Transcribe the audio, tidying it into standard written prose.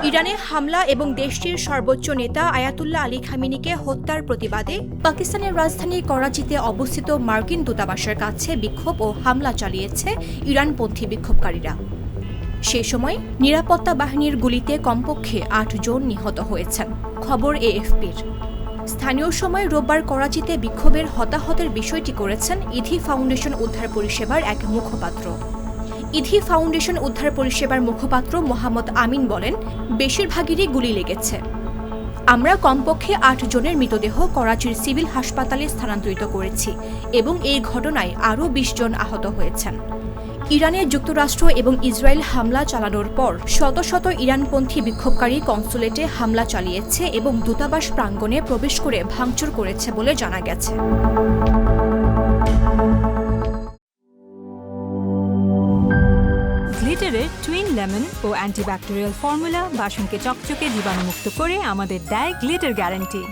ইরানে হামলা এবং দেশটির সর্বোচ্চ নেতা আয়াতুল্লাহ আলী খামেনিকে হত্যার প্রতিবাদে পাকিস্তানের রাজধানী করাচিতে অবস্থিত মার্কিন দূতাবাসের কাছে বিক্ষোভ ও হামলা চালিয়েছে ইরানপন্থী বিক্ষোভকারীরা। সে সময় নিরাপত্তা বাহিনীর গুলিতে কমপক্ষে ৮ জন নিহত হয়েছেন, খবর এএফপির। স্থানীয় সময় রোববার করাচিতে বিক্ষোভের হতাহতের বিষয়টি করেছেন ইধি ফাউন্ডেশন উদ্ধার পরিষেবার এক মুখপাত্র। ইধি ফাউন্ডেশন উদ্ধার পরিষেবার মুখপাত্র মোহাম্মদ আমিন বলেন, বেশিরভাগেরই গুলি লেগেছে। আমরা কমপক্ষে ৮ জনের মৃতদেহ করাচির সিভিল হাসপাতালে স্থানান্তরিত করেছি এবং এই ঘটনায় আরও ২০ জন আহত হয়েছেন। ইরানে যুক্তরাষ্ট্র এবং ইসরায়েল হামলা চালানোর পর শত শত ইরানপন্থী বিক্ষোভকারী কনসুলেটে হামলা চালিয়েছে এবং দূতাবাস প্রাঙ্গণে প্রবেশ করে ভাঙচুর করেছে বলে জানা গেছে। গ্লিটারের টুইন লেমন ও অ্যান্টিব্যাকটেরিয়াল ফর্মুলা বাসনকে চকচকে জীবাণুমুক্ত করে আমাদের দেয় গ্লিটার গ্যারান্টি।